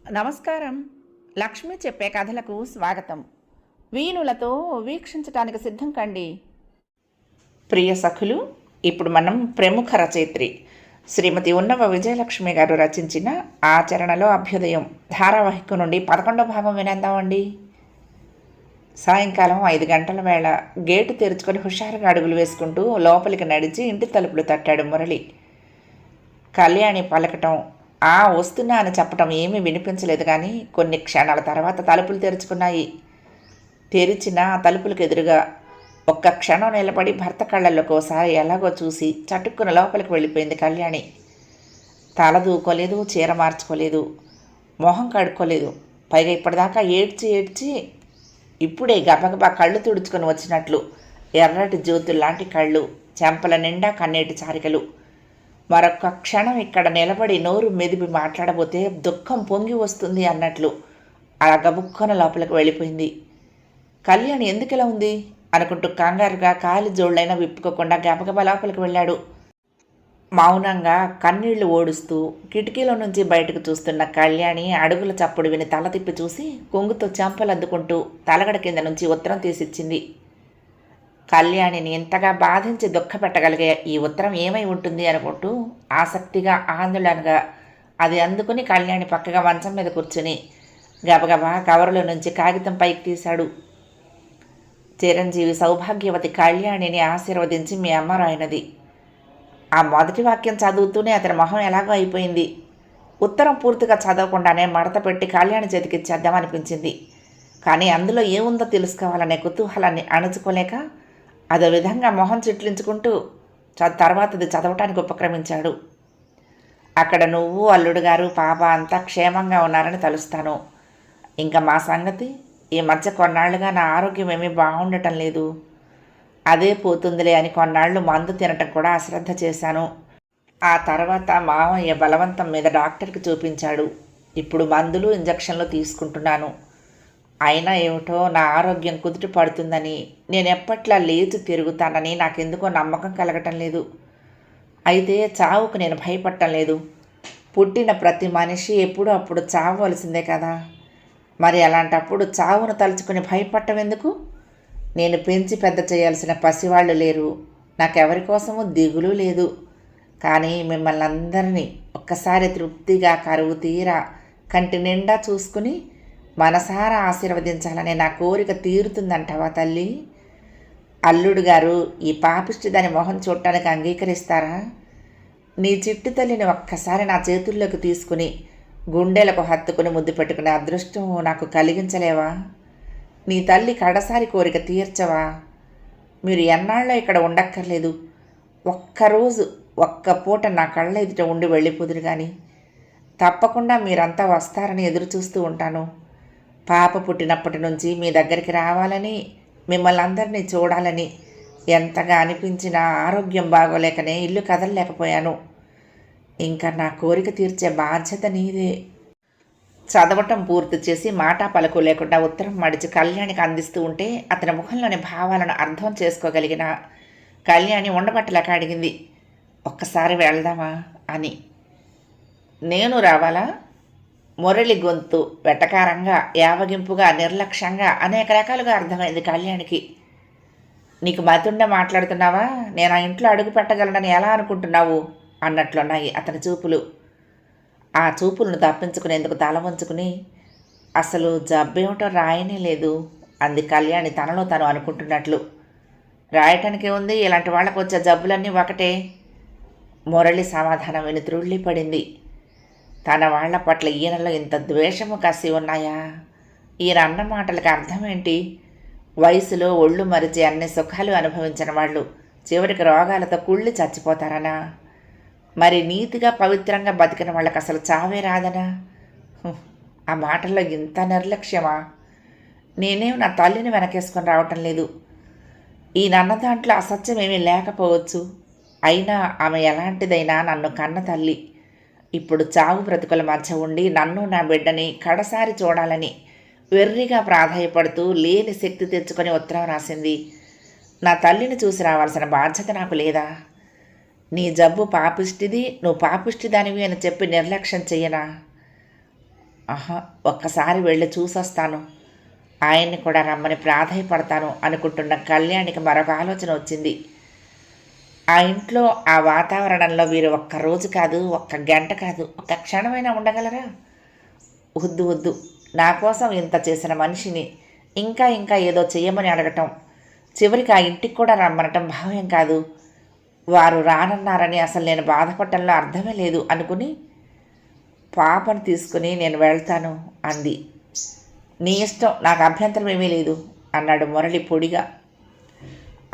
నమస్కారం. లక్ష్మి చెప్పే కథలకు స్వాగతం. వీణులతో వీక్షించటానికి సిద్ధం కండి. ప్రియ సఖులు, ఇప్పుడు మనం ప్రముఖ రచయిత్రి శ్రీమతి ఉన్నవ విజయలక్ష్మి గారు రచించిన ఆచరణలో అభ్యుదయం ధారావాహిక నుండి 11వ భాగం వినేద్దామండి. సాయంకాలం 5 గంటల వేళ గేటు తెరుచుకొని హుషారుగా అడుగులు వేసుకుంటూ లోపలికి నడిచి ఇంటి తలుపులు తట్టాడు మురళి. కళ్యాణి పలకటం, వస్తున్నా అని చెప్పటం ఏమీ వినిపించలేదు. కానీ కొన్ని క్షణాల తర్వాత తలుపులు తెరుచుకున్నాయి. తెరిచిన తలుపులకు ఎదురుగా ఒక్క క్షణం నిలబడి భర్త కళ్ళల్లోకి ఒకసారి ఎలాగో చూసి చటుక్కున లోపలికి వెళ్ళిపోయింది కళ్యాణి. తల దూకోలేదు, చీర మార్చుకోలేదు, మొహం కడుక్కోలేదు. పైగా ఇప్పటిదాకా ఏడ్చి ఇప్పుడే గబగబా కళ్ళు తుడుచుకొని వచ్చినట్లు ఎర్రటి జ్యోతుల్లాంటి కళ్ళు, చెంపల నిండా కన్నీటి చారికలు. మరొక్క క్షణం ఇక్కడ నిలబడి నోరు మెదిపి మాట్లాడబోతే దుఃఖం పొంగి వస్తుంది అన్నట్లు అలా గబుక్కన లోపలికి వెళ్ళిపోయింది. కళ్యాణి ఎందుకిలా ఉంది అనుకుంటూ కంగారుగా కాలి జోళ్ళైనా విప్పుకోకుండా గబగబా లోపలికి వెళ్ళాడు. మౌనంగా కన్నీళ్లు ఓడుస్తూ కిటికీలో నుంచి బయటకు చూస్తున్న కళ్యాణి అడుగుల చప్పుడు విని తల తిప్పి చూసి కొంగుతో చెంపలద్దుకుంటూ తలగడ కింద నుంచి ఉత్తరం తీసిచ్చింది. కళ్యాణిని ఇంతగా బాధించి దుఃఖపెట్టగలిగే ఈ ఉత్తరం ఏమై ఉంటుంది అనుకుంటూ ఆసక్తిగా ఆందోళనగా అది అందుకుని కళ్యాణి పక్కగా మంచం మీద కూర్చుని గబగబా కవరులో నుంచి కాగితం పైకి తీశాడు. చిరంజీవి సౌభాగ్యవతి కళ్యాణిని ఆశీర్వదించి మీ అమ్మ రాయినది. ఆ మొదటి వాక్యం చదువుతూనే అతని మొహం ఎలాగో అయిపోయింది. ఉత్తరం పూర్తిగా చదవకుండానే మడత పెట్టి కళ్యాణి చేతికిచ్చేద్దామనిపించింది. కానీ అందులో ఏముందో తెలుసుకోవాలనే కుతూహలాన్ని అణుచుకోలేక అదో విధంగా మొహం చిట్లించుకుంటూ తర్వాతది చదవటానికి ఉపక్రమించాడు. అక్కడ నువ్వు, అల్లుడు గారు, పాప అంతా క్షేమంగా ఉన్నారని తలుస్తాను. ఇంకా మా సంగతి, ఈ మధ్య కొన్నాళ్లుగా నా ఆరోగ్యం ఏమీ బాగుండటం లేదు. అదే పోతుందిలే అని కొన్నాళ్ళు మందు తినటం కూడా అశ్రద్ధ చేశాను. ఆ తర్వాత మామయ్య బలవంతం మీద డాక్టర్కి చూపించాడు. ఇప్పుడు మందులు, ఇంజక్షన్లు తీసుకుంటున్నాను. అయినా ఏమిటో నా ఆరోగ్యం కుదుట పడుతుందని, నేను ఎప్పట్లా లేచి తిరుగుతానని నాకెందుకో నమ్మకం కలగటం లేదు. అయితే చావుకు నేను భయపడటం లేదు. పుట్టిన ప్రతి మనిషి ఎప్పుడూ అప్పుడు చావవలసిందే కదా. మరి అలాంటప్పుడు చావును తలుచుకుని భయపడటం ఎందుకు? నేను పెంచి పెద్ద చేయాల్సిన పసివాళ్ళు లేరు. నాకెవరి కోసమూ దిగులు లేదు. కానీ మిమ్మల్ని అందరినీ ఒక్కసారి తృప్తిగా కరువు తీరా కంటి నిండా చూసుకుని మనసారా ఆశీర్వదించాలనే నా కోరిక తీరుతుందంటావా తల్లి? అల్లుడు గారు ఈ పాపిష్టి దాని మొహం చూడటానికి అంగీకరిస్తారా? నీ చిట్టు తల్లిని ఒక్కసారి నా చేతుల్లోకి తీసుకుని గుండెలకు హత్తుకుని ముద్దు పెట్టుకునే అదృష్టం నాకు కలిగించలేవా? నీ తల్లి కడసారి కోరిక తీర్చవా? మీరు ఎన్నాళ్ళో ఇక్కడ ఉండక్కర్లేదు. ఒక్కరోజు ఒక్క పూట నా కళ్ళ ఎదుట ఉండి వెళ్ళిపోదురు. కానీ తప్పకుండా మీరంతా వస్తారని ఎదురు చూస్తూ ఉంటాను. పాప పుట్టినప్పటి నుంచి మీ దగ్గరికి రావాలని, మిమ్మల్ని అందరినీ చూడాలని ఎంతగా అనిపించినా ఆరోగ్యం బాగోలేకనే ఇల్లు కదలలేకపోయాను. ఇంకా నా కోరిక తీర్చే బాధ్యత నీదే. చదవటం పూర్తి చేసి మాటా పలుకు లేకుండా ఉత్తరం మడిచి కళ్యాణికి అందిస్తూ ఉంటే అతని ముఖంలోని భావాలను అర్థం చేసుకోగలిగిన కళ్యాణి ఉండబట్టలేక అడిగింది, ఒక్కసారి వెళ్దామా అని. నేను రావాలా? మురళి గొంతు వెటకారంగా, యావగింపుగా, నిర్లక్ష్యంగా అనేక రకాలుగా అర్థమైంది కళ్యాణికి. నీకు మతుండే మాట్లాడుతున్నావా? నేను ఆ ఇంట్లో అడుగు పెట్టగలనని ఎలా అనుకుంటున్నావు అన్నట్లున్నాయి అతని చూపులు. ఆ చూపులను తప్పించుకునేందుకు తల వంచుకుని, అసలు జబ్బేమిటో రాయనే లేదు అంది కళ్యాణి తనలో తను అనుకుంటున్నట్లు. రాయటానికే ఉంది, ఇలాంటి వాళ్ళకు వచ్చే జబ్బులన్నీ ఒకటే. మురళి సమాధానం విని త్రుళ్ళిపడింది. తన వాళ్ల పట్ల ఈయనలో ఇంత ద్వేషము కసి ఉన్నాయా? ఈయన అన్న మాటలకు అర్థమేంటి? వయసులో ఒళ్ళు మరిచి అన్ని సుఖాలు అనుభవించిన వాళ్ళు చివరికి రోగాలతో కుళ్ళి చచ్చిపోతారనా? మరి నీతిగా పవిత్రంగా బతికిన వాళ్ళకి అసలు చావే రాదనా? ఆ మాటల్లో ఇంత నిర్లక్ష్యమా? నేనేం నా తల్లిని వెనకేసుకొని రావటం లేదు. ఈ నన్న దాంట్లో అసత్యం ఏమీ లేకపోవచ్చు. అయినా ఆమె ఎలాంటిదైనా నన్ను కన్న తల్లి. ఇప్పుడు చావు బ్రతుకుల మధ్య ఉండి నన్ను, నా బిడ్డని కడసారి చూడాలని వెర్రిగా ప్రాధాయపడుతూ లేని శక్తి తెచ్చుకొని ఉత్తరం రాసింది. నా తల్లిని చూసి రావాల్సిన బాధ్యత నాకు లేదా? నీ జబ్బు పాపిష్టిది, నువ్వు పాపిష్టిదానివి అని చెప్పి నిర్లక్ష్యం చెయ్యనా? ఆహా, ఒక్కసారి వెళ్ళి చూసొస్తాను, ఆయన్ని కూడా రమ్మని ప్రాధేయపడతాను అనుకుంటున్న కళ్యాణికి మరొక ఆలోచన వచ్చింది. ఆ ఇంట్లో ఆ వాతావరణంలో వీరు ఒక్కరోజు కాదు, ఒక్క గంట కాదు, ఒక్క క్షణమైనా ఉండగలరా? వద్దు వద్దు, నా కోసం ఇంత చేసిన మనిషిని ఇంకా ఇంకా ఏదో చెయ్యమని అడగటం, చివరికి ఆ ఇంటికి కూడా రమ్మనటం భావ్యం కాదు. వారు రానన్నారని అసలు నేను బాధపడటంలో అర్థమే లేదు అనుకుని పాపను తీసుకుని నేను వెళ్తాను అంది. నీ ఇష్టం, నాకు అభ్యంతరం ఏమీ లేదు అన్నాడు మురళి పొడిగా.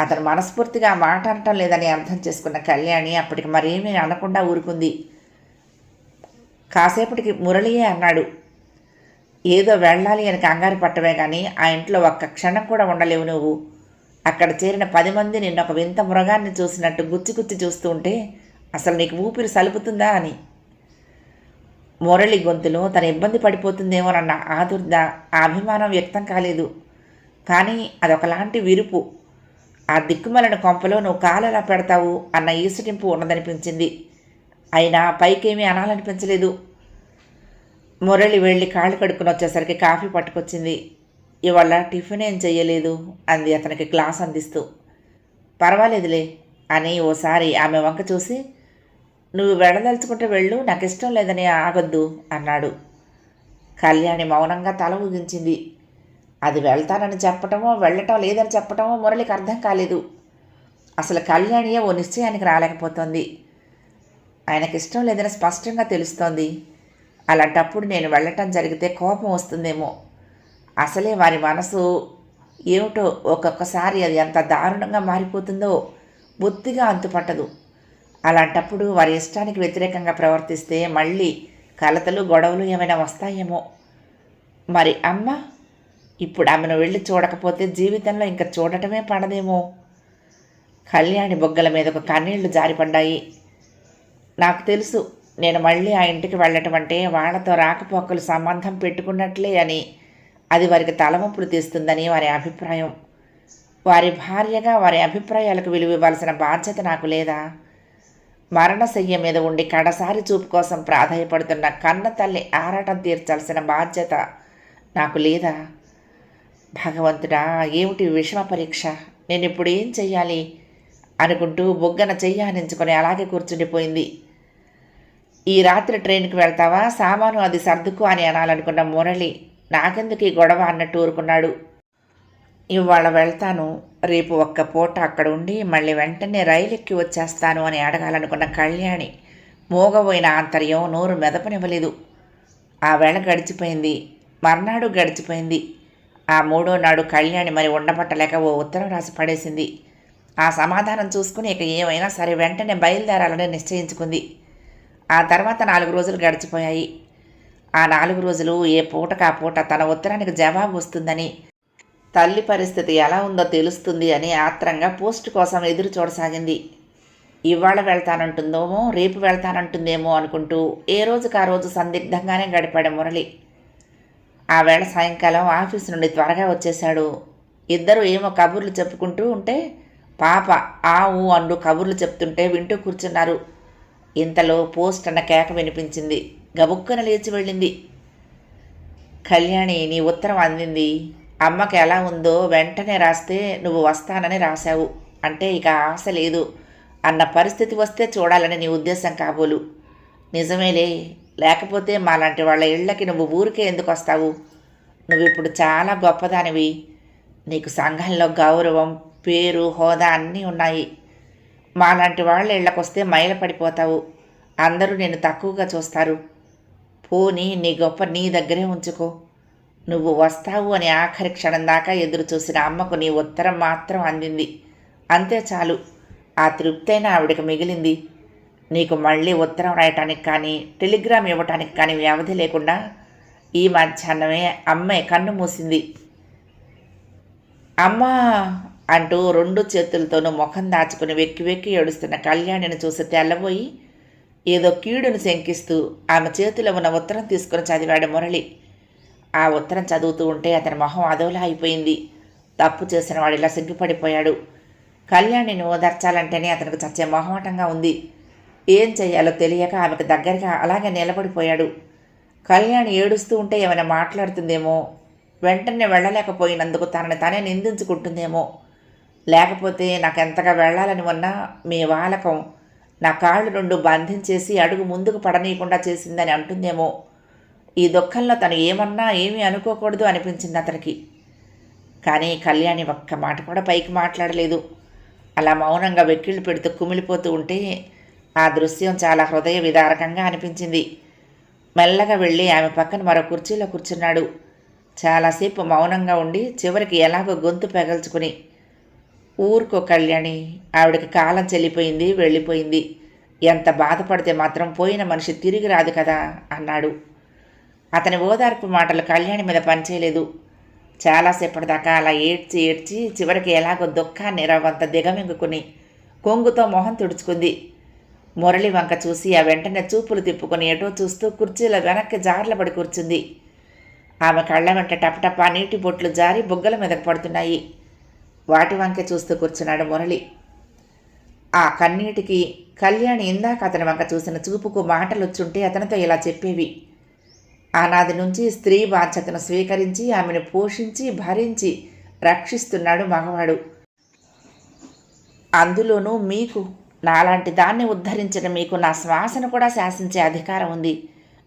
అతను మనస్ఫూర్తిగా మాట అనటం లేదని అర్థం చేసుకున్న కళ్యాణి అప్పటికి మరేమీ అనకుండా ఊరుకుంది. కాసేపటికి మురళియే అన్నాడు, ఏదో వెళ్ళాలి అని కంగారు పట్టవే కానీ ఆ ఇంట్లో ఒక్క క్షణం కూడా ఉండలేవు నువ్వు. అక్కడ చేరిన 10 మంది నిన్న ఒక వింత మృగాన్ని చూసినట్టు గుచ్చి గుచ్చి చూస్తూ ఉంటే అసలు నీకు ఊపిరి సలుపుతుందా అని. మురళి గొంతులో తన ఇబ్బంది పడిపోతుందేమోనన్న ఆదుర్ద, ఆ అభిమానం వ్యక్తం కాలేదు. కానీ అదొకలాంటి విరుపు. ఆ దిక్కుమలని కొంపలో నువ్వు కాలెలా పెడతావు అన్న ఈసటింపు ఉన్నదనిపించింది. అయినా పైకేమీ అనాలనిపించలేదు. మురళి వెళ్ళి కాళ్ళు కడుక్కుని వచ్చేసరికి కాఫీ పట్టుకొచ్చింది. ఇవాళ టిఫిన్ ఏం చెయ్యలేదు అంది అతనికి గ్లాస్ అందిస్తూ. పర్వాలేదులే అని ఓసారి ఆమె వంక చూసి, నువ్వు వెళ్ళదలుచుకుంటే వెళ్ళు, నాకు ఇష్టం లేదని ఆగొద్దు అన్నాడు. కళ్యాణి మౌనంగా తల ఊగించింది. అది వెళ్తానని చెప్పటమో వెళ్ళటం లేదని చెప్పటమో మురళికి అర్థం కాలేదు. అసలు కళ్యాణియే ఓ నిశ్చయానికి రాలేకపోతోంది. ఆయనకిష్టం లేదని స్పష్టంగా తెలుస్తోంది. అలాంటప్పుడు నేను వెళ్ళటం జరిగితే కోపం వస్తుందేమో. అసలే వారి మనసు ఏమిటో, ఒక్కొక్కసారి అది ఎంత దారుణంగా మారిపోతుందో బొత్తిగా అంతుపట్టదు. అలాంటప్పుడు వారి ఇష్టానికి వ్యతిరేకంగా ప్రవర్తిస్తే మళ్ళీ కలతలు గొడవలు ఏమైనా వస్తాయేమో. మరి అమ్మ, ఇప్పుడు ఆమెను వెళ్ళి చూడకపోతే జీవితంలో ఇంకా చూడటమే పడదేమో. కళ్యాణి బొగ్గల మీదకు కన్నీళ్లు జారిపడ్డాయి. నాకు తెలుసు, నేను మళ్ళీ ఆ ఇంటికి వెళ్ళటం అంటే వాళ్లతో రాకపోకలు సంబంధం పెట్టుకున్నట్లే అని, అది వారికి తలవంపులు తీస్తుందని వారి అభిప్రాయం. వారి భార్యగా వారి అభిప్రాయాలకు విలువ ఇవ్వాల్సిన బాధ్యత నాకు లేదా? మరణశయ్య మీద ఉండి కడసారి చూపు కోసం ప్రాధాయపడుతున్న కన్న తల్లి ఆరాటం తీర్చాల్సిన బాధ్యత నాకు లేదా? భగవంతుడా, ఏమిటి విషమ పరీక్ష! నేను ఇప్పుడు ఏం చెయ్యాలి అనుకుంటూ బొగ్గన చెయ్యానించుకొని అలాగే కూర్చుండిపోయింది. ఈ రాత్రి ట్రైన్కి వెళ్తావా, సామాను అది సర్దుకు అని అనాలనుకున్న మురళి నాకెందుకు ఈ గొడవ అన్నట్టు ఊరుకున్నాడు. ఇవాళ వెళ్తాను, రేపు ఒక్క పూట అక్కడ ఉండి మళ్ళీ వెంటనే రైలు ఎక్కి వచ్చేస్తాను అని అడగాలనుకున్న కళ్యాణి మోగబోయిన ఆంతర్యం నోరు మెదపనివ్వలేదు. ఆ వేళ గడిచిపోయింది. మర్నాడు గడిచిపోయింది. ఆ 3వ నాడు కళ్యాణి మరి ఉండబట్టలేక ఓ ఉత్తరం రాసి పడేసింది. ఆ సమాధానం చూసుకుని ఇక ఏమైనా సరే వెంటనే బయలుదేరాలని నిశ్చయించుకుంది. ఆ తర్వాత 4 రోజులు గడిచిపోయాయి. ఆ 4 రోజులు ఏ పూటకు ఆ పూట తన ఉత్తరానికి జవాబు వస్తుందని, తల్లి పరిస్థితి ఎలా ఉందో తెలుస్తుంది అని ఆత్రంగా పోస్టు కోసం ఎదురు చూడసాగింది. ఇవాళ వెళ్తానంటుందేమో, రేపు వెళ్తానంటుందేమో అనుకుంటూ ఏ రోజుకు ఆ రోజు సందిగ్ధంగానే గడిపాడు మురళి. ఆ వేళ సాయంకాలం ఆఫీసు నుండి త్వరగా వచ్చేశాడు. ఇద్దరు ఏమో కబుర్లు చెప్పుకుంటూ ఉంటే పాప ఆ ఊ అంటూ కబుర్లు చెప్తుంటే వింటూ కూర్చున్నారు. ఇంతలో పోస్ట్ అన్న కేక వినిపించింది. గబుక్కన లేచి వెళ్ళింది. కళ్యాణి, నీ ఉత్తరం అందింది. అమ్మకి ఎలా ఉందో వెంటనే రాస్తే నువ్వు వస్తానని రాశావు అంటే ఇక ఆశ లేదు అన్న పరిస్థితి వస్తే చూడాలని నీ ఉద్దేశం కాబోలు. నిజమేలే, లేకపోతే మాలాంటి వాళ్ళ ఇళ్ళకి నువ్వు ఊరికే ఎందుకు వస్తావు? నువ్వు ఇప్పుడు చాలా గొప్పదానివి. నీకు సంఘంలో గౌరవం, పేరు, హోదా అన్నీ ఉన్నాయి. మాలాంటి వాళ్ళ ఇళ్ళకొస్తే మైల పడిపోతావు. అందరూ నేను తక్కువగా చూస్తారు. పోనీ నీ గొప్ప నీ దగ్గరే ఉంచుకో. నువ్వు వస్తావు అని ఆఖరి క్షణం దాకా ఎదురు చూసిన అమ్మకు నీ ఉత్తరం మాత్రం అందింది. అంతే చాలు. ఆ తృప్తైన ఆవిడకి మిగిలింది. నీకు మళ్ళీ ఉత్తరం రాయటానికి కానీ టెలిగ్రామ్ ఇవ్వటానికి కానీ వ్యవధి లేకుండా ఈ మధ్యాహ్నమే అమ్మాయి కన్ను మూసింది. అమ్మా అంటూ 2 చేతులతోనూ ముఖం దాచుకుని వెక్కి వెక్కి ఏడుస్తున్న కళ్యాణిని చూసి తెల్లబోయి ఏదో కీడును శంకిస్తూ ఆమె చేతిలో ఉన్న ఉత్తరం తీసుకుని చదివాడు మురళి. ఆ ఉత్తరం చదువుతూ ఉంటే అతని మొహం అదోలా అయిపోయింది. తప్పు చేసిన వాడిలా సిగ్గుపడిపోయాడు. కళ్యాణిని ఓదార్చాలంటేనే అతనికి చచ్చే మొహమాటంగా ఉంది. ఏం చెయ్యాలో తెలియక ఆమెకు దగ్గరగా అలాగే నిలబడిపోయాడు. కళ్యాణి ఏడుస్తూ ఉంటే ఏమైనా మాట్లాడుతుందేమో, వెంటనే వెళ్ళలేకపోయినందుకు తనని తనే నిందించుకుంటుందేమో, లేకపోతే నాకెంతగా వెళ్ళాలని ఉన్నా మీ వాలకం నా కాళ్ళు రెండు బంధించేసి అడుగు ముందుకు పడనీయకుండా చేసిందని అంటుందేమో. ఈ దుఃఖంలో తను ఏమన్నా ఏమీ అనుకోకూడదు అనిపించింది అతనికి. కానీ కళ్యాణి ఒక్క మాట కూడా పైకి మాట్లాడలేదు. అలా మౌనంగా వెక్కిళ్ళు పెడుతూ కుమిలిపోతూ ఉంటే ఆ దృశ్యం చాలా హృదయ విదారకంగా అనిపించింది. మెల్లగా వెళ్ళి ఆమె పక్కన మరో కుర్చీలో కూర్చున్నాడు. చాలాసేపు మౌనంగా ఉండి చివరికి ఎలాగో గొంతు పెగల్చుకుని, ఊరుకో కళ్యాణి, ఆవిడకి కాలం చెల్లిపోయింది, వెళ్ళిపోయింది. ఎంత బాధపడితే మాత్రం పోయిన మనిషి తిరిగి రాదు కదా అన్నాడు. అతని ఓదార్పు మాటలు కళ్యాణి మీద పనిచేయలేదు. చాలాసేపటిదాకా అలా ఏడ్చి ఏడ్చి చివరికి ఎలాగో దుఃఖాన్ని రవంత దిగమింగుకుని కొంగుతో మొహం తుడుచుకుంది. మురళి వంక చూసి ఆ వెంటనే చూపులు తిప్పుకొని ఎటో చూస్తూ కుర్చీలో వెనక్కి జార్లబడి కూర్చుంది. ఆమె కళ్ళ వెంట టపటపా నీటి బొట్లు జారి బుగ్గల మీదకు పడుతున్నాయి. వాటి వంకే చూస్తూ కూర్చున్నాడు మురళి. ఆ కన్నీటికి కళ్యాణి ఇందాక అతని వంక చూసిన చూపుకు మాటలు వచ్చుంటే అతనితో ఇలా చెప్పేవి. ఆనాది నుంచి స్త్రీ బాధ్యతను స్వీకరించి ఆమెను పోషించి భరించి రక్షిస్తున్నాడు మగవాడు. అందులోనూ మీకు, నాలాంటి దాన్ని ఉద్ధరించిన మీకు నా శ్వాసను కూడా శాసించే అధికారం ఉంది.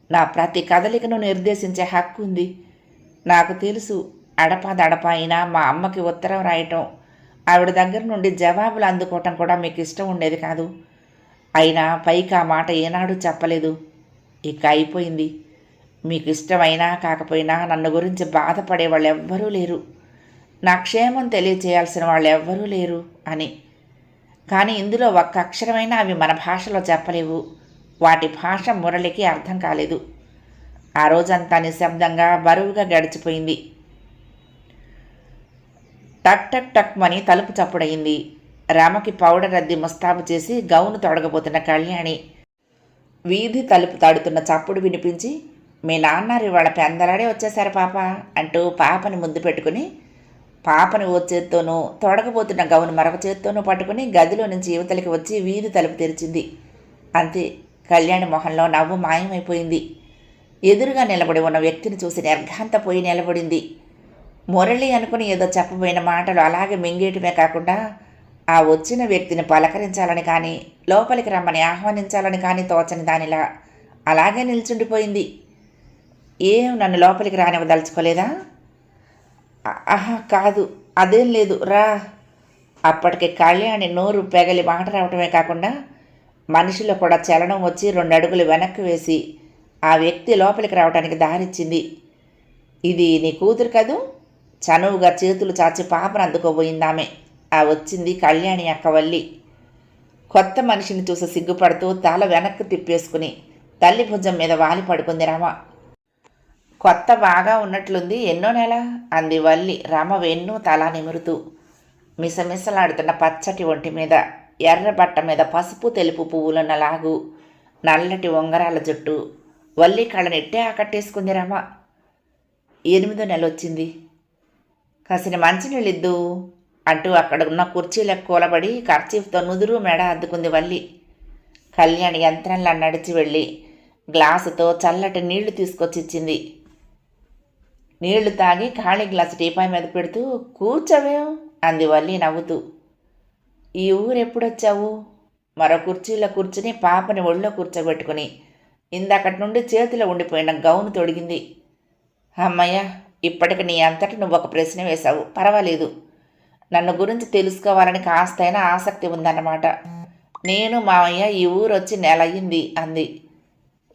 నా ప్రతి కదలికను నిర్దేశించే హక్కు ఉంది. నాకు తెలుసు, అడపాదడపా అయినా మా అమ్మకి ఉత్తరం రాయటం, ఆవిడ దగ్గర నుండి జవాబులు అందుకోవటం కూడా మీకు ఇష్టం ఉండేది కాదు. అయినా పైకి ఆ మాట ఏనాడు చెప్పలేదు. ఇక అయిపోయింది. మీకు ఇష్టమైనా కాకపోయినా నన్ను గురించి బాధపడే వాళ్ళు ఎవ్వరూ లేరు, నా క్షేమం తెలియచేయాల్సిన వాళ్ళు ఎవ్వరూ లేరు అని. కానీ ఇందులో ఒక్క అక్షరమైనా అవి మన భాషలో చెప్పలేవు. వాటి భాష మురళికి అర్థం కాలేదు. ఆ రోజంతా నిశ్శబ్దంగా బరువుగా గడిచిపోయింది. టక్ టక్ టక్ మని తలుపు చప్పుడయింది. రామకి పౌడర్ అద్ది ముస్తాబు చేసి గౌను తొడగబోతున్న కళ్యాణి వీధి తలుపు తాడుతున్న చప్పుడు వినిపించి, మీ నాన్నారు ఇవాళ పెందలాడే వచ్చేశారు పాప అంటూ పాపని ముద్దు పెట్టుకుని, పాపని ఓ చేత్తోనూ తొడగబోతున్న గౌను మరొక చేత్తోనూ పట్టుకుని గదిలో నుంచి యువతలకి వచ్చి వీధి తలుపు తెరిచింది. అంతే, కళ్యాణి మొహంలో నవ్వు మాయమైపోయింది. ఎదురుగా నిలబడి ఉన్న వ్యక్తిని చూసి నిర్ఘాంతపోయి నిలబడింది. మురళి అనుకుని ఏదో చెప్పబోయిన మాటలు అలాగే మింగేయటమే కాకుండా ఆ వచ్చిన వ్యక్తిని పలకరించాలని కానీ లోపలికి రమ్మని ఆహ్వానించాలని కానీ తోచని దానిలా అలాగే నిల్చుండిపోయింది. ఏం నన్ను లోపలికి రానివ్వదలుచుకోలేదా? ఆహా కాదు, అదేం లేదు, రా. అప్పటికి కళ్యాణి నోరు పెగలి మాట రావటమే కాకుండా మనిషిలో కూడా చలనం వచ్చి 2 అడుగులు వెనక్కి వేసి ఆ వ్యక్తి లోపలికి రావడానికి దారిచ్చింది. ఇది నీ కూతురు కదూ? చనువుగా చేతులు చాచి పాపను అందుకోబోయిందామె. ఆ వచ్చింది కళ్యాణి అక్క వల్లి. కొత్త మనిషిని చూసి సిగ్గుపడుతూ తల వెనక్కి తిప్పేసుకుని తల్లి భుజం మీద వాలి పడుకుంది రమ. కొత్త బాగా ఉన్నట్లుంది, ఎన్నో నెల అంది వల్లి రమ వెన్ను తల నిమురుతూ. మిసమిసలాడుతున్న పచ్చటి ఒంటి మీద ఎర్ర బట్ట మీద పసుపు తెలుపు పువ్వులున్న లాగు, నల్లటి ఉంగరాల జుట్టు వల్లి కళ్ళనెట్టే ఆకట్టేసుకుంది రమ. 8వ నెల వచ్చింది. కాసిన మంచినీళ్ళిద్దు అంటూ అక్కడ ఉన్న కుర్చీలకు కూలబడి కర్చీఫ్తో నుదురు మెడ అద్దుకుంది వల్లి. కళ్యాణి యంత్రంలా నడిచి వెళ్ళి గ్లాసుతో చల్లటి నీళ్లు తీసుకొచ్చిచ్చింది. నీళ్లు తాగి ఖాళీ గ్లాసు టీపాయ్ మీద పెడుతూ, కూర్చోవేం అంది వల్లి నవ్వుతూ. ఈ ఊరెప్పుడొచ్చావు? మరో కుర్చీలో కూర్చుని పాపని ఒళ్ళో కూర్చోబెట్టుకుని ఇందాకటి నుండి చేతిలో ఉండిపోయిన గౌను తొడిగింది. అమ్మయ్య, ఇప్పటికి నీ అంతటి నువ్వు ఒక ప్రశ్న వేశావు, పర్వాలేదు. నన్ను గురించి తెలుసుకోవాలని కాస్తైనా ఆసక్తి ఉందన్నమాట. నేను మామయ్య ఈ ఊరు వచ్చి నెల అయ్యింది అంది.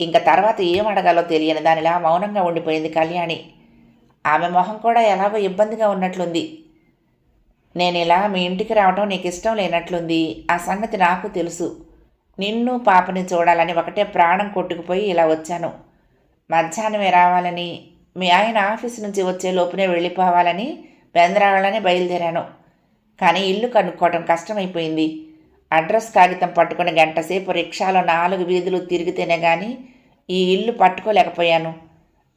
ఇంకా తర్వాత ఏం అడగాలో తెలియని దానిలా మౌనంగా ఉండిపోయింది కళ్యాణి. ఆమె మొహం కూడా ఎలాగో ఇబ్బందిగా ఉన్నట్లుంది. నేను ఇలా మీ ఇంటికి రావటం నీకు ఇష్టం లేనట్లుంది. ఆ సంగతి నాకు తెలుసు. నిన్ను పాపని చూడాలని ఒకటే ప్రాణం కొట్టుకుపోయి ఇలా వచ్చాను. మధ్యాహ్నమే రావాలని, మీ ఆయన ఆఫీస్ నుంచి వచ్చే లోపునే వెళ్ళిపోవాలని బెందరాళ్ళని బయలుదేరాను. కానీ ఇల్లు కనుక్కోవటం కష్టమైపోయింది. అడ్రస్ కాగితం పట్టుకుని గంటసేపు రిక్షాలో 4 వీధులు తిరిగితేనే కానీ ఈ ఇల్లు పట్టుకోలేకపోయాను.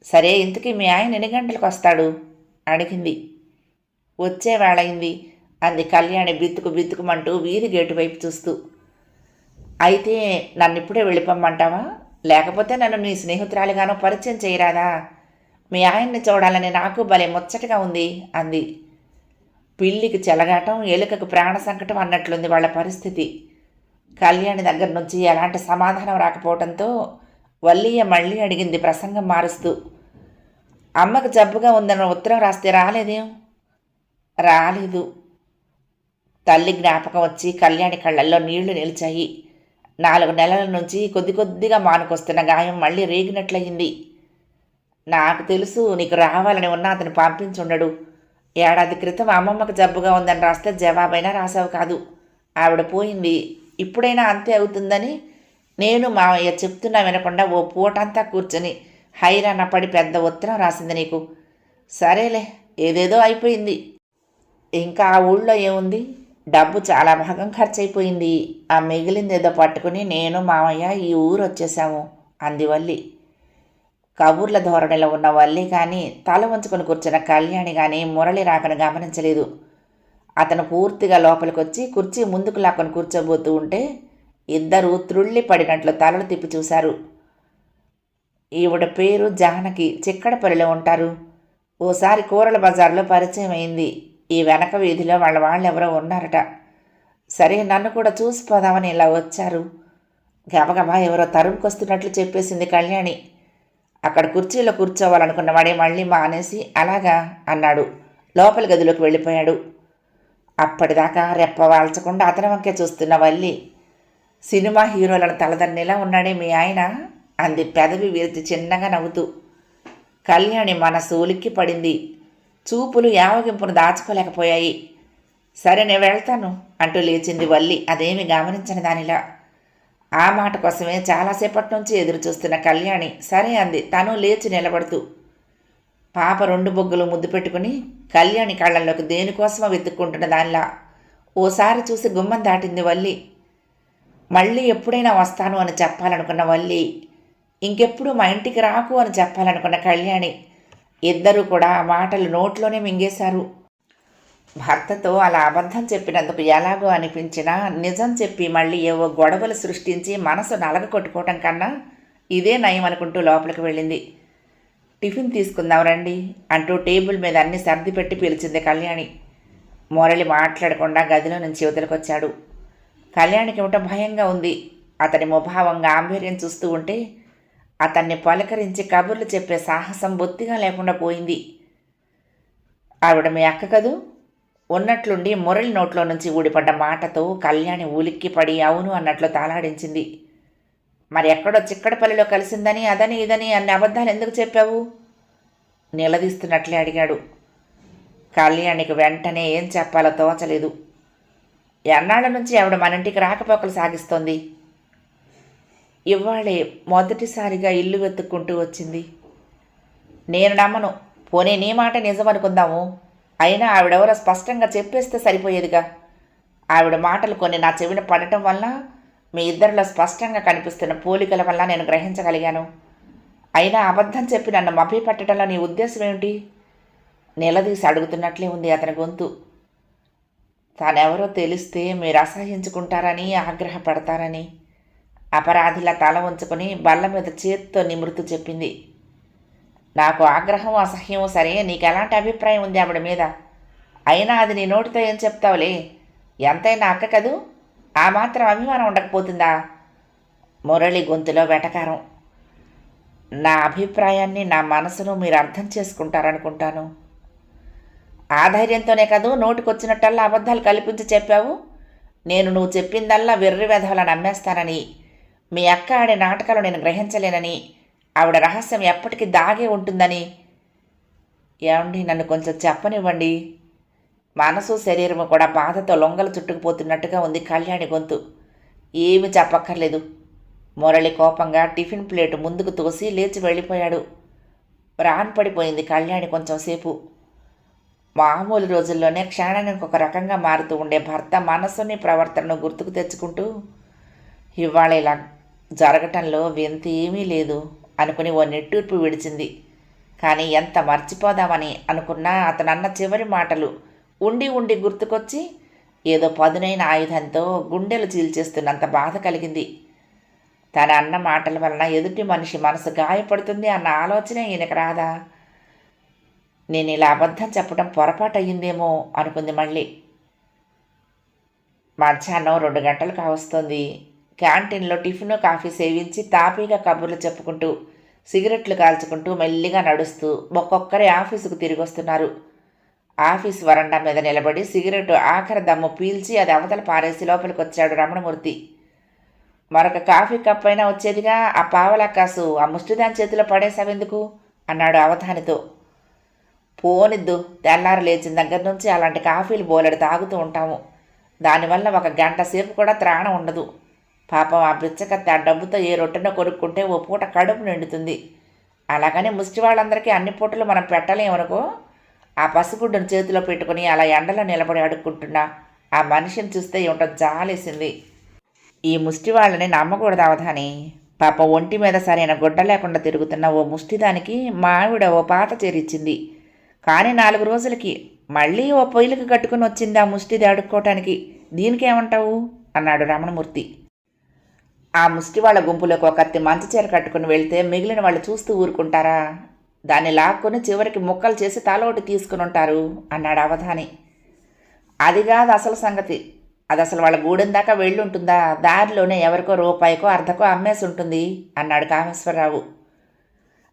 సరే, ఇంతకీ మీ ఆయన ఎన్ని గంటలకు వస్తాడు అడిగింది. వచ్చే వేళయింది అంది కళ్యాణి బిత్తుకుమంటూ వీధి గేటు వైపు చూస్తూ. అయితే నన్ను ఇప్పుడే వెళ్ళిపోమ్మంటావా? లేకపోతే నన్ను నీ స్నేహితురాలిగానో పరిచయం చేయరాదా? మీ ఆయన్ని చూడాలని నాకు భలే ముచ్చటగా ఉంది అంది. పిల్లికి చెలగాటం, ఎలుకకు ప్రాణ సంకటం అన్నట్లుంది వాళ్ళ పరిస్థితి. కళ్యాణి దగ్గర నుంచి ఎలాంటి సమాధానం రాకపోవడంతో వల్లియ మళ్ళీ అడిగింది ప్రసంగం మారుస్తూ. అమ్మకు జబ్బుగా ఉందన్న ఉత్తరం రాస్తే రాలేదేం? రాలేదు. తల్లి జ్ఞాపకం వచ్చి కళ్యాణి కళ్ళల్లో నీళ్లు నిలిచాయి. 4 నెలల నుంచి కొద్ది కొద్దిగా మానుకొస్తున్న గాయం మళ్ళీ రేగినట్లయింది. నాకు తెలుసు నీకు రావాలని ఉన్నా అతను పంపించుండడు. ఏడాది క్రితం అమ్మమ్మకు జబ్బుగా ఉందని రాస్తే జవాబైనా రాసావు కాదు. ఆవిడ పోయింది. ఇప్పుడైనా అంతే అవుతుందని నేను మావయ్య చెప్తున్నా వినకుండా ఓ పూటంతా కూర్చొని హైరాణ పడి పెద్ద ఉత్తరం రాసింది నీకు. సరేలే, ఏదేదో అయిపోయింది. ఇంకా ఆ ఊళ్ళో ఏముంది? డబ్బు చాలా భాగం ఖర్చయిపోయింది. ఆ మిగిలిందేదో పట్టుకుని నేను మామయ్య ఈ ఊరు వచ్చేసాము అంది వల్లి. కబుర్ల ధోరణిలో ఉన్న వల్లి కానీ తల వంచుకొని కూర్చున్న కళ్యాణి కానీ మురళి రాకను గమనించలేదు. అతను పూర్తిగా లోపలికొచ్చి కుర్చీ ముందుకు లాక్కొని కూర్చోబోతూ ఉంటే ఇద్దరూ త్రుళ్ళి పడినట్లు తలలు తిప్పి చూశారు. ఈవిడ పేరు జానకి, చిక్కడపల్లిలో ఉంటారు. ఓసారి కూరల బజార్లో పరిచయం అయింది. ఈ వెనక వీధిలో వాళ్ళెవరో ఉన్నారట. సరే, నన్ను కూడా చూసిపోదామని ఇలా వచ్చారు. గబగబా ఎవరో తరుముకొస్తున్నట్లు చెప్పేసింది కళ్యాణి. అక్కడ కుర్చీలో కూర్చోవాలనుకున్న వాడే మళ్ళీ మానేసి అలాగా అన్నాడు. లోపలి గదిలోకి వెళ్ళిపోయాడు. అప్పటిదాకా రెప్ప వాల్చకుండా అతని వంకే చూస్తున్న వల్లి, సినిమా హీరోలను తలదన్నేలా ఉన్నాడే మీ ఆయన అంది పెదవి విరిచి చిన్నగా నవ్వుతూ. కళ్యాణి మనసు ఉలిక్కి పడింది. చూపులు యావగింపును దాచుకోలేకపోయాయి. సరే, నేను వెళ్తాను అంటూ లేచింది వల్లి అదేమి గమనించని దానిలా. ఆ మాట కోసమే చాలాసేపటి నుంచి ఎదురు చూస్తున్న కళ్యాణి సరే అంది తను లేచి నిలబడుతూ. పాప 2 బొగ్గులు ముద్దు పెట్టుకుని కళ్యాణి కళ్ళల్లోకి దేనికోసమో వెతుక్కుంటున్న దానిలా ఓసారి చూసి గుమ్మం దాటింది వల్లి. మళ్ళీ ఎప్పుడైనా వస్తాను అని చెప్పాలనుకున్న వల్లి, ఇంకెప్పుడు మా ఇంటికి రాకు అని చెప్పాలనుకున్న కళ్యాణి ఇద్దరూ కూడా ఆ మాటలు నోట్లోనే మింగేశారు. భర్తతో అలా అబద్ధం చెప్పినందుకు ఎలాగో అనిపించినా నిజం చెప్పి మళ్ళీ ఏవో గొడవలు సృష్టించి మనసు నలగ కొట్టుకోవటం కన్నా ఇదే నయం అనుకుంటూ లోపలికి వెళ్ళింది. టిఫిన్ తీసుకుందాం రండి అంటూ టేబుల్ మీద అన్ని సర్ది పెట్టి పిలిచింది కళ్యాణి. మురళి మాట్లాడకుండా గదిలో నుంచి వదిలికొచ్చాడు. కళ్యాణికి ఏమిటో భయంగా ఉంది. అతని ముభావం గాంభీర్యం చూస్తూ ఉంటే అతన్ని పలకరించి కబుర్లు చెప్పే సాహసం బొత్తిగా లేకుండా పోయింది. ఆవిడ మీ అక్క కదూ? ఉన్నట్లుండి మురళి నోట్లో నుంచి ఊడిపడ్డ మాటతో కళ్యాణి ఉలిక్కిపడి అవును అన్నట్లు తాళాడించింది. మరి ఎక్కడో చిక్కడపల్లిలో కలిసిందని అదని ఇదని అన్ని అబద్ధాలు ఎందుకు చెప్పావు? నిలదీస్తున్నట్లే అడిగాడు. కళ్యాణికి వెంటనే ఏం చెప్పాలో తోచలేదు. ఎన్నాళ్ళ నుంచి ఆవిడ మన ఇంటికి రాకపోకలు సాగిస్తోంది. ఇవాళే మొదటిసారిగా ఇల్లు వెతుక్కుంటూ వచ్చింది. నేను నమ్మను. పోనీ నీ మాట నిజమనుకుందాము. అయినా ఆవిడెవరో స్పష్టంగా చెప్పేస్తే సరిపోయేదిగా. ఆవిడ మాటలు కొన్ని నా చెవిన పడటం వల్ల మీ ఇద్దరిలో స్పష్టంగా కనిపిస్తున్న పోలికల వల్ల నేను గ్రహించగలిగాను. అయినా అబద్ధం చెప్పి నన్ను మభ్యపెట్టడంలో నీ ఉద్దేశం ఏమిటి? నిలదీసి అడుగుతున్నట్లే ఉంది అతని గొంతు. తానెవరో తెలిస్తే మీరు అసహించుకుంటారని, ఆగ్రహపడతారని అపరాధిలా తల ఉంచుకొని బల్ల మీద చేత్తో నిమృతు చెప్పింది. నాకు ఆగ్రహం, అసహ్యం సరే, నీకెలాంటి అభిప్రాయం ఉంది ఆవిడ మీద? అయినా అది నీ నోటితో ఏం చెప్తావులే. ఎంతైనా అక్క కదూ, ఆ మాత్రం అభిమానం ఉండకపోతుందా? మురళి గొంతులో వెటకారం. నా అభిప్రాయాన్ని, నా మనసును మీరు అర్థం చేసుకుంటారనుకుంటాను. ఆ ధైర్యంతోనే కదూ నోటికొచ్చినట్టల్లా అబద్ధాలు కల్పించి చెప్పావు. నేను నువ్వు చెప్పిందల్లా వెర్రి వెధవలా నమ్మేస్తానని, మీ అక్క ఆడే నాటకాలు నేను గ్రహించలేనని, ఆవిడ రహస్యం ఎప్పటికీ దాగే ఉంటుందని. ఏమండి, నన్ను కొంచెం చెప్పనివ్వండి. మనసు శరీరము కూడా బాధతో లొంగలు చుట్టుకుపోతున్నట్టుగా ఉంది కళ్యాణి గొంతు. ఏమి చెప్పక్కర్లేదు. మురళి కోపంగా టిఫిన్ ప్లేటు ముందుకు తోసి లేచి వెళ్ళిపోయాడు. పడిపోయింది కళ్యాణి కొంచెంసేపు. మామూలు రోజుల్లోనే క్షణానికి ఒక రకంగా మారుతూ ఉండే భర్త మనసుని, ప్రవర్తనను గుర్తుకు తెచ్చుకుంటూ ఇవాళ ఇలా జరగటంలో వింత ఏమీ లేదు అనుకుని ఓ నెట్టూర్పు విడిచింది. కానీ ఎంత మర్చిపోదామని అనుకున్నా అతనన్న చివరి మాటలు ఉండి ఉండి గుర్తుకొచ్చి ఏదో పదునైన ఆయుధంతో గుండెలు చీల్చేస్తున్నంత బాధ కలిగింది. తన అన్న మాటల వలన ఎదుటి మనిషి మనసు గాయపడుతుంది అన్న ఆలోచనే ఈయనకు రాదా? నేను ఇలా అబద్ధం చెప్పడం పొరపాటు అయ్యిందేమో అనుకుంది మళ్ళీ. మధ్యాహ్నం 2 గంటలు కావస్తోంది. క్యాంటీన్లో టిఫిన్ కాఫీ సేవించి తాపీగా కబుర్లు చెప్పుకుంటూ సిగరెట్లు కాల్చుకుంటూ మెల్లిగా నడుస్తూ ఒక్కొక్కరే ఆఫీసుకు తిరిగి వస్తున్నారు. ఆఫీస్ వరండా మీద నిలబడి సిగరెట్ ఆఖరి దమ్ము పీల్చి అది అవతల పారేసి లోపలికి వచ్చాడు రమణమూర్తి. మరొక కాఫీ కప్ అయినా వచ్చేదిగా, ఆ పావలా కాసు ఆ ముష్టిదాని చేతిలో పడేసావెందుకు అన్నాడు అవధానితో. పోనిద్దు, తెల్లారు లేచిన దగ్గర నుంచి అలాంటి కాఫీలు బోలెడు తాగుతూ ఉంటాము. దానివల్ల 1 గంట సేపు కూడా త్రాణం ఉండదు. పాపం ఆ బిచ్చకత్తి ఆ డబ్బుతో ఏ రొట్టెనో కొనుక్కుంటే ఓ పూట కడుపు నిండుతుంది. అలాగని ముష్టి వాళ్ళందరికీ అన్ని పూటలు మనం పెట్టలేమనుకో. ఆ పసిగుడ్డును చేతిలో పెట్టుకుని అలా ఎండలో నిలబడి అడుక్కుంటున్నా ఆ మనిషిని చూస్తే ఏమిటో జాలేసింది. ఈ ముష్టి వాళ్ళని నమ్మకూడదు అవధాని. పాపం ఒంటి మీద సరైన గుడ్డ లేకుండా తిరుగుతున్న ఓ ముష్టిదానికి మా ఆవిడ ఓ పాత చేరిచ్చింది. కానీ 4 రోజులకి మళ్ళీ ఓ పొయ్యిలకి కట్టుకుని వచ్చింది ఆ ముష్టిది అడుక్కోవటానికి. దీనికేమంటావు అన్నాడు రమణమూర్తి. ఆ ముష్టి వాళ్ళ గుంపులోకి ఒక కత్తి మంచి చీర కట్టుకుని వెళ్తే మిగిలిన వాళ్ళు చూస్తూ ఊరుకుంటారా? దాన్ని లాక్కొని చివరికి ముక్కలు చేసి తలోటి తీసుకుని ఉంటారు అన్నాడు అవధాని. అది కాదు అసలు సంగతి. అది అసలు వాళ్ళ గూడెం దాకా వెళ్ళుంటుందా? దారిలోనే ఎవరికో రూపాయికో అర్ధకో అమ్మేసి ఉంటుంది అన్నాడు కామేశ్వరరావు.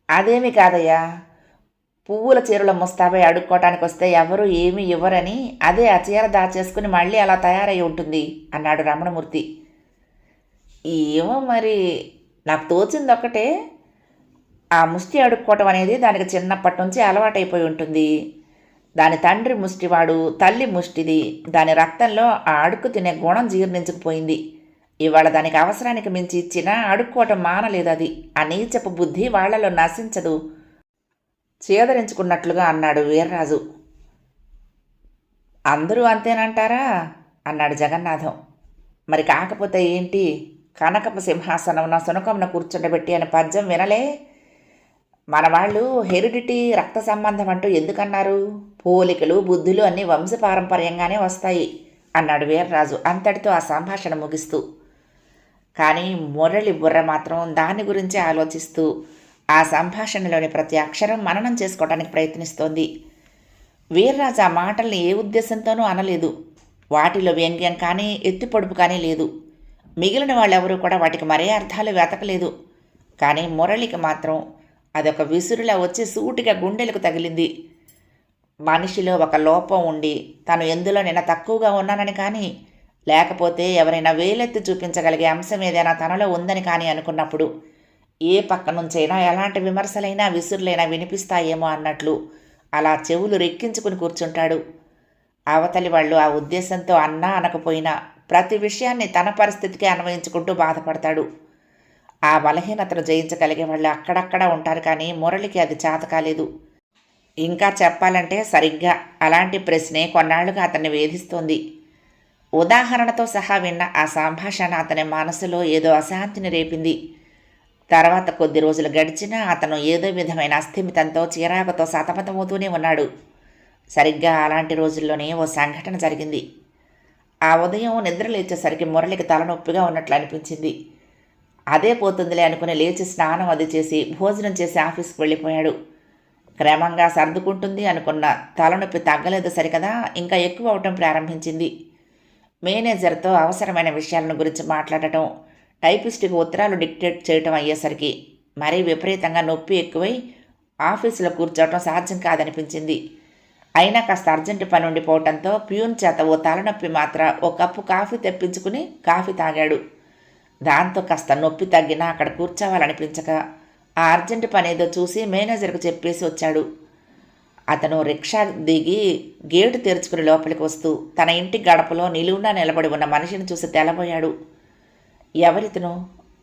అదేమీ కాదయ్యా, పువ్వుల చీరలో ముస్తాబై అడుక్కోవటానికి వస్తే ఎవరు ఏమీ ఇవ్వరని అదే ఆ చీర దాచేసుకుని మళ్ళీ అలా తయారై ఉంటుంది అన్నాడు రమణమూర్తి. ఏమో మరి, నాకు తోచింది ఒక్కటే, ఆ ముష్టి అడుక్కోవటం అనేది దానికి చిన్నప్పటి నుంచి అలవాటైపోయి ఉంటుంది. దాని తండ్రి ముష్టివాడు, తల్లి ముష్టిది. దాని రక్తంలో ఆ అడుక్కు తినే గుణం జీర్ణించుకుపోయింది. ఇవాళ దానికి అవసరానికి మించి ఇచ్చినా అడుక్కోవటం మానలేదు. అది ఆ నీచపు బుద్ధి వాళ్లలో నశించదు చేదరించుకున్నట్లుగా అన్నాడు వీర్రాజు. అందరూ అంతేనంటారా అన్నాడు జగన్నాథం. మరి కాకపోతే ఏంటి? కనకపు సింహాసనం సునకమున కూర్చుండబెట్టి అని పద్యం వినలే? మన వాళ్ళు హెరిడిటీ రక్త సంబంధం అంటూ ఎందుకన్నారు? పోలికలు బుద్ధులు అన్నీ వంశపారంపర్యంగానే వస్తాయి అన్నాడు వీర్రాజు అంతటితో ఆ సంభాషణ ముగిస్తూ. కానీ మురళి బుర్ర మాత్రం దాని గురించే ఆలోచిస్తూ ఆ సంభాషణలోని ప్రతి అక్షరం మననం చేసుకోవడానికి ప్రయత్నిస్తోంది. వీర్రాజు ఆ మాటల్ని ఏ ఉద్దేశంతోనూ అనలేదు. వాటిలో వ్యంగ్యం కానీ ఎత్తిపొడుపు కానీ లేదు. మిగిలిన వాళ్ళెవరూ కూడా వాటికి మరే అర్థాలు వెతకలేదు. కానీ మురళికి మాత్రం అదొక విసురులా వచ్చి సూటిగా గుండెలకు తగిలింది. మనిషిలో ఒక లోపం ఉండి తను ఎందులోనైనా తక్కువగా ఉన్నానని కానీ, లేకపోతే ఎవరైనా వేలెత్తి చూపించగలిగే అంశం ఏదైనా తనలో ఉందని కానీ అనుకున్నప్పుడు ఏ పక్క నుంచైనా ఎలాంటి విమర్శలైనా విసురులైనా వినిపిస్తాయేమో అన్నట్లు అలా చెవులు రెక్కించుకుని కూర్చుంటాడు. అవతలి వాళ్ళు ఆ ఉద్దేశంతో అన్నా అనకపోయినా ప్రతి విషయాన్ని తన పరిస్థితికి అన్వయించుకుంటూ బాధపడతాడు. ఆ బలహీనతను జయించగలిగే వాళ్ళు అక్కడక్కడ ఉంటారు. కానీ మురళికి అది చేత కాలేదు. ఇంకా చెప్పాలంటే సరిగ్గా అలాంటి ప్రశ్నే కొన్నాళ్లుగా అతన్ని వేధిస్తోంది. ఉదాహరణతో సహా విన్న ఆ సంభాషణ అతని మనసులో ఏదో అశాంతిని రేపింది. తర్వాత కొద్ది రోజులు గడిచినా అతను ఏదో విధమైన అస్థిమితంతో చిరాకుతో సతమతమవుతూనే ఉన్నాడు. సరిగ్గా అలాంటి రోజుల్లోనే ఓ సంఘటన జరిగింది. ఆ ఉదయం నిద్ర లేచేసరికి మురళికి తలనొప్పిగా ఉన్నట్లు అనిపించింది. అదే పోతుందిలే అనుకుని లేచి స్నానం అది చేసి భోజనం చేసి ఆఫీస్కి వెళ్ళిపోయాడు. క్రమంగా సర్దుకుంటుంది అనుకున్న తలనొప్పి తగ్గలేదు సరికదా, ఇంకా ఎక్కువ అవటం ప్రారంభించింది. మేనేజర్తో అవసరమైన విషయాలను గురించి మాట్లాడటం, టైపిస్ట్కి ఉత్తరాలు డిక్టేట్ చేయటం అయ్యేసరికి మరీ విపరీతంగా నొప్పి ఎక్కువై ఆఫీసులో కూర్చోవటం సాధ్యం కాదనిపించింది. అయినా కాస్త అర్జెంటు పని ఉండిపోవటంతో ప్యూన్ చేత ఓ తలనొప్పి మాత్ర ఓ కప్పు కాఫీ తెప్పించుకుని కాఫీ తాగాడు. దాంతో కాస్త నొప్పి తగ్గినా అక్కడ కూర్చోవాలనిపించక ఆ అర్జెంటు పని ఏదో చూసి మేనేజర్కు చెప్పేసి వచ్చాడు. అతను రిక్షా దిగి గేటు తెరుచుకుని లోపలికి వస్తూ తన ఇంటి గడపలో నిలువునా నిలబడి ఉన్న మనిషిని చూసి తెల్లబోయాడు. ఎవరితను?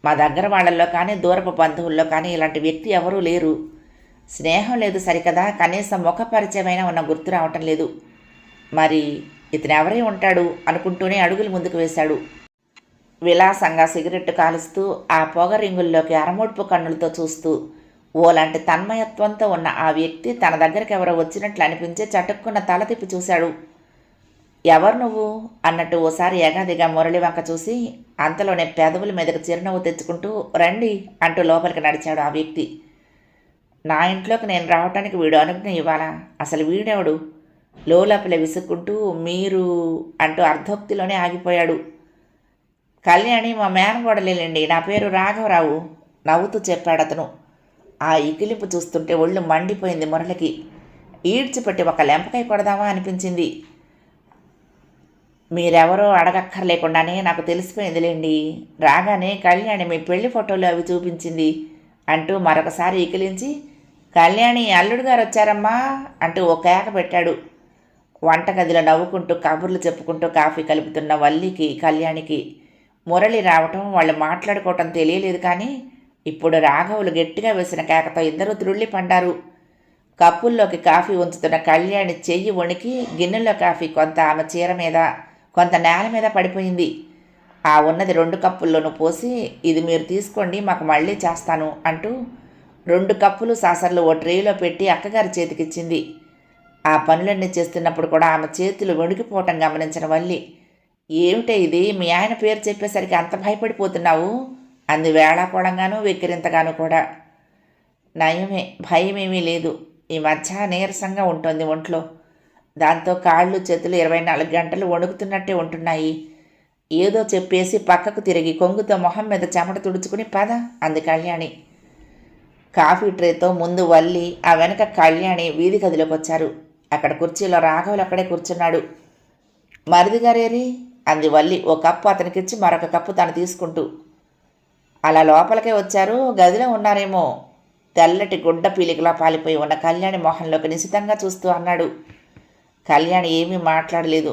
మా దగ్గర వాళ్ళల్లో కానీ దూరపు బంధువుల్లో కానీ ఇలాంటి వ్యక్తి ఎవరూ లేరు. స్నేహం లేదు సరికదా, కనీసం ముఖ పరిచయమైనా ఉన్న గుర్తు రావటం లేదు. మరి ఇతను ఎవరై ఉంటాడు అనుకుంటూనే అడుగులు ముందుకు వేశాడు. విలాసంగా సిగరెట్టు కాలుస్తూ ఆ పొగ రింగుల్లోకి అరమోడ్పు కన్నులతో చూస్తూ ఓలాంటి తన్మయత్వంతో ఉన్న ఆ వ్యక్తి తన దగ్గరికి ఎవరో వచ్చినట్లు అనిపించి చటుక్కున్న తల తిప్పి చూశాడు. ఎవరు నువ్వు అన్నట్టు ఓసారి ఎగాదిగా మురళి వంక చూసి అంతలోనే పెదవుల మీదకి చిరునవ్వు తెచ్చుకుంటూ రండి అంటూ లోపలికి నడిచాడు ఆ వ్యక్తి. నా ఇంట్లోకి నేను రావటానికి వీడు అనుజ్ఞ ఇవ్వాలా? అసలు వీడెవడు? లోపల విసుక్కుంటూ మీరు అంటూ అర్ధోక్తిలోనే ఆగిపోయాడు. కళ్యాణి మా మేనగోడలేండి, నా పేరు రాఘవరావు నవ్వుతూ చెప్పాడతను. ఆ ఇకిలింపు చూస్తుంటే ఒళ్ళు మండిపోయింది మురళికి. ఈడ్చిపెట్టి ఒక లెంపకాయ కొడదామా అనిపించింది. మీరెవరో అడగక్కర్లేకుండానే నాకు తెలిసిపోయిందిలేండి. రాగానే కళ్యాణి మీ పెళ్లి ఫోటోలు అవి చూపించింది అంటూ మరొకసారి ఇకిలించి కళ్యాణి అల్లుడు గారు వచ్చారమ్మా అంటూ ఓ కేక పెట్టాడు. వంటగదిలో నవ్వుకుంటూ కబుర్లు చెప్పుకుంటూ కాఫీ కలుపుతున్న వల్లికి కళ్యాణికి మురళి రావటం వాళ్ళు మాట్లాడుకోవటం తెలియలేదు. కానీ ఇప్పుడు రాఘవులు గట్టిగా వేసిన కేకతో ఇద్దరూ త్రుళ్ళి పడ్డారు. కప్పుల్లోకి కాఫీ ఉంచుతున్న కళ్యాణి చెయ్యి వణికి గిన్నెలో కాఫీ కొంత ఆమె చీర మీద కొంత నేల మీద పడిపోయింది. ఆ ఉన్నది 2 కప్పుల్లోనూ పోసి ఇది మీరు తీసుకోండి, మాకు మళ్ళీ చేస్తాను అంటూ 2 కప్పులు సాసర్లు ఓ ట్రేలో పెట్టి అక్కగారి చేతికిచ్చింది. ఆ పనులన్నీ చేస్తున్నప్పుడు కూడా ఆమె చేతులు వణికిపోవటం గమనించిన వల్లి ఏమిటే ఇది, మీ ఆయన పేరు చెప్పేసరికి అంత భయపడిపోతున్నావు అంది వేళాకోళంగానూ వెక్కిరింతగాను కూడా. నయమే, భయమేమీ లేదు. ఈ మధ్య నీరసంగా ఉంటుంది ఒంట్లో. దాంతో కాళ్ళు చేతులు 24 గంటలు వణుకుతున్నట్టే ఉంటున్నాయి. ఏదో చెప్పేసి పక్కకు తిరిగి కొంగుతో మొహం మీద చెమట తుడుచుకుని పద అంది కళ్యాణి. కాఫీ ట్రేతో ముందు వల్లి, ఆ వెనక కళ్యాణి వీధి గదిలోకి వచ్చారు. అక్కడ కుర్చీలో రాఘవులు అక్కడే కూర్చున్నాడు. మరిది గారేరి అంది వల్లి ఓ కప్పు అతనికిచ్చి మరొక కప్పు తను తీసుకుంటూ. అలా లోపలికే వచ్చారు, గదిలో ఉన్నారేమో తెల్లటి గుడ్డ పీలికలా పాలిపోయి ఉన్న కళ్యాణి మొహంలోకి నిశితంగా చూస్తూ అన్నాడు. కళ్యాణి ఏమీ మాట్లాడలేదు.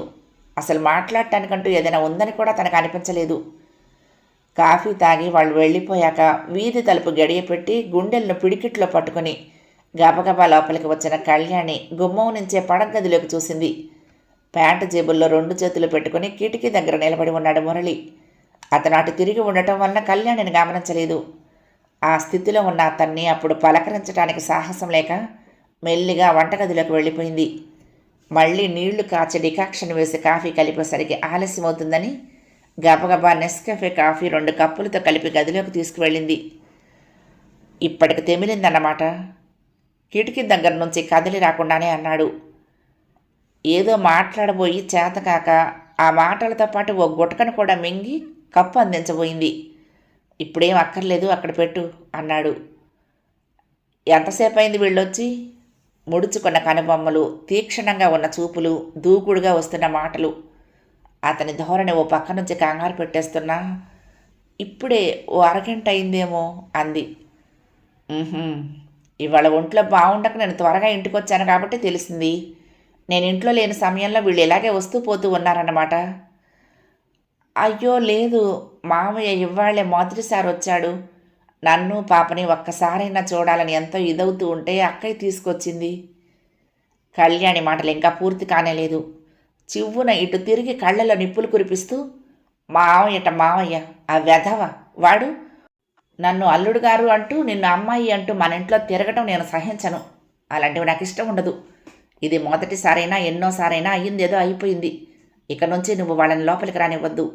అసలు మాట్లాడటానికంటూ ఏదైనా ఉందని కూడా తనకు అనిపించలేదు. కాఫీ తాగి వాళ్ళు వెళ్ళిపోయాక వీధి తలుపు గడియపెట్టి గుండెలను పిడికిట్లో పట్టుకుని గబగబా లోపలికి వచ్చిన కళ్యాణి గుమ్మం నుంచే పడగదిలోకి చూసింది. ప్యాంటు జేబుల్లో 2 చేతులు పెట్టుకుని కిటికీ దగ్గర నిలబడి ఉన్నాడు మురళి. అతను అటు తిరిగి ఉండటం వలన కళ్యాణిని గమనించలేదు. ఆ స్థితిలో ఉన్న అతన్ని అప్పుడు పలకరించడానికి సాహసం లేక మెల్లిగా వంటగదిలోకి వెళ్ళిపోయింది. మళ్ళీ నీళ్లు కాచి డికాక్షన్ వేసి కాఫీ కలిపేసరికి ఆలస్యమవుతుందని గబగబా నెస్కాఫే కాఫీ 2 కప్పులతో కలిపి గదిలోకి తీసుకువెళ్ళింది. ఇప్పటికి తెమిలిందన్నమాట. కిటికీ దగ్గర నుంచి కదిలి రాకుండానే అన్నాడు. ఏదో మాట్లాడబోయి చేతకాక ఆ మాటలతో పాటు ఓ గుటకను కూడా మింగి కప్పు అందించబోయింది. ఇప్పుడేం అక్కర్లేదు, అక్కడ పెట్టు అన్నాడు. ఎంతసేపు అయింది వీళ్ళొచ్చి? ముడుచుకున్న కనుబొమ్మలు, తీక్షణంగా ఉన్న చూపులు, దూకుడుగా వస్తున్న మాటలు. అతని ధోరణి ఓ పక్క నుంచి కంగారు పెట్టేస్తున్నా. ఇప్పుడే ఓ అరగంట అయిందేమో అంది. ఇవాళ ఒంట్లో బాగుండక నేను త్వరగా ఇంటికి వచ్చాను కాబట్టి తెలిసింది. నేను ఇంట్లో లేని సమయంలో వీళ్ళు ఇలాగే వస్తూ పోతూ ఉన్నారన్నమాట. అయ్యో లేదు, మామయ్య ఇవాళ్లే మొదటిసారి వచ్చాడు. నన్ను పాపని ఒక్కసారైనా చూడాలని ఎంతో ఇదవుతూ ఉంటే అక్కయ్య తీసుకొచ్చింది. కళ్యాణి మాటలు ఇంకా పూర్తి కానేలేదు. చివ్వున ఇటు తిరిగి కళ్ళలో నిప్పులు కురిపిస్తూ మావయ్య ఆ వెధవ వాడు నన్ను అల్లుడు గారు అంటూ నిన్ను అమ్మాయి అంటూ మన ఇంట్లో తిరగటం నేను సహించను. అలాంటివి నాకు ఇష్టం ఉండదు. ఇది మొదటిసారైనా ఎన్నోసారైనా అయ్యిందేదో అయిపోయింది. ఇక నుంచి నువ్వు వాళ్ళని లోపలికి రానివ్వద్దు.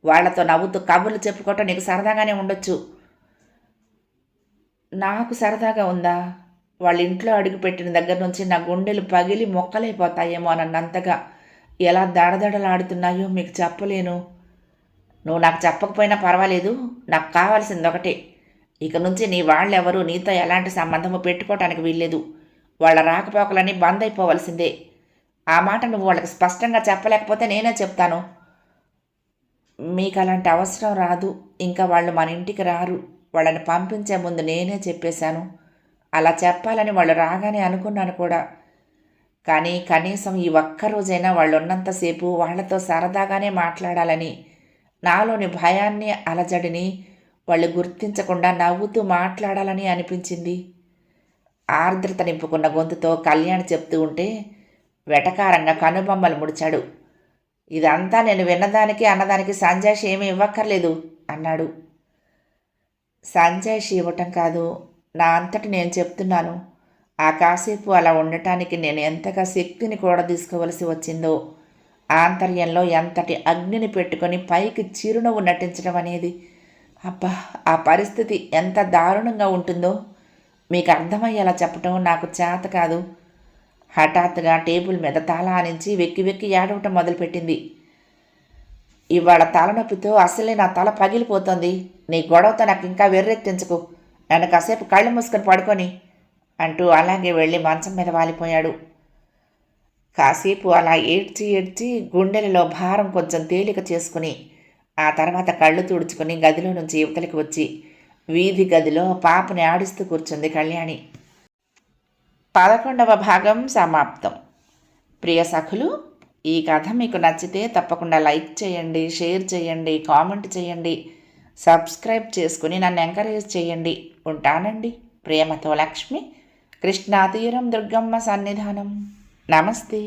వాళ్లతో నవ్వుతూ కబుర్లు చెప్పుకోవటం నీకు సరదాగానే ఉండొచ్చు. నాకు సరదాగా ఉందా? వాళ్ళ ఇంట్లో అడుగుపెట్టిన దగ్గర నుంచి నా గుండెలు పగిలి మొక్కలైపోతాయేమో అన్నంతగా ఎలా దడదడలాడుతున్నాయో మీకు చెప్పలేను. నువ్వు నాకు చెప్పకపోయినా పర్వాలేదు. నాకు కావాల్సింది ఒకటే. ఇక నుంచి నీ వాళ్ళెవరూ నీతో ఎలాంటి సంబంధము పెట్టుకోవటానికి వీల్లేదు. వాళ్ళ రాకపోకలన్నీ బంద్ అయిపోవలసిందే. ఆ మాట నువ్వు వాళ్ళకి స్పష్టంగా చెప్పలేకపోతే నేనే చెప్తాను. మీకు అలాంటి అవసరం రాదు. ఇంకా వాళ్ళు మన ఇంటికి రారు. వాళ్ళని పంపించే ముందు నేనే చెప్పేశాను. అలా చెప్పాలని వాళ్ళు రాగానే అనుకున్నాను కూడా. కానీ కనీసం ఈ ఒక్కరోజైనా వాళ్ళు ఉన్నంతసేపు వాళ్లతో సరదాగానే మాట్లాడాలని, నాలోని భయాన్ని అలజడిని వాళ్ళు గుర్తించకుండా నవ్వుతూ మాట్లాడాలని అనిపించింది. ఆర్ద్రత నింపుకున్న గొంతుతో కళ్యాణ్ చెప్తూ ఉంటే వెటకారంగా కనుబొమ్మలు ముడిచాడు. ఇదంతా నేను విన్నదానికి అన్నదానికి సంజాయిషి ఏమీ ఇవ్వక్కర్లేదు అన్నాడు. సంజాయిషి ఇవ్వటం కాదు, నా అంతటి నేను చెప్తున్నాను. ఆ కాసేపు అలా ఉండటానికి నేను ఎంతగా శక్తిని కూడా తీసుకోవలసి వచ్చిందో. ఆంతర్యంలో ఎంతటి అగ్నిని పెట్టుకొని పైకి చిరునవ్వు నటించడం అనేది, అబ్బా! ఆ పరిస్థితి ఎంత దారుణంగా ఉంటుందో మీకు అర్థమయ్యేలా చెప్పటం నాకు చేత కాదు. హఠాత్తుగా టేబుల్ మీద తల ఆనించి వెక్కి వెక్కి ఏడవటం మొదలుపెట్టింది. ఇవాళ తలనొప్పితో అసలే నా తల పగిలిపోతోంది. నీ గొడవతో నాకు ఇంకా వెర్రెత్తించకు. నన్ను కాసేపు కళ్ళు మూసుకొని పడుకొని అంటూ అలాగే వెళ్ళి మంచం మీద వాలిపోయాడు. కాసేపు అలా ఏడ్చి ఏడ్చి గుండెలలో భారం కొంచెం తేలిక చేసుకుని ఆ తర్వాత కళ్ళు తుడుచుకుని గదిలో నుంచి యువతలికి వచ్చి వీధి గదిలో పాపని ఆడిస్తూ కూర్చుంది కళ్యాణి. 11వ భాగం సమాప్తం. ప్రియ సఖులు, ఈ కథ మీకు నచ్చితే తప్పకుండా లైక్ చేయండి, షేర్ చేయండి, కామెంట్ చేయండి, సబ్స్క్రైబ్ చేసుకుని నన్ను ఎంకరేజ్ చేయండి. ఉంటానండి. ప్రేమతో లక్ష్మి, కృష్ణా తీరం దుర్గమ్మ సన్నిధానం. నమస్తే.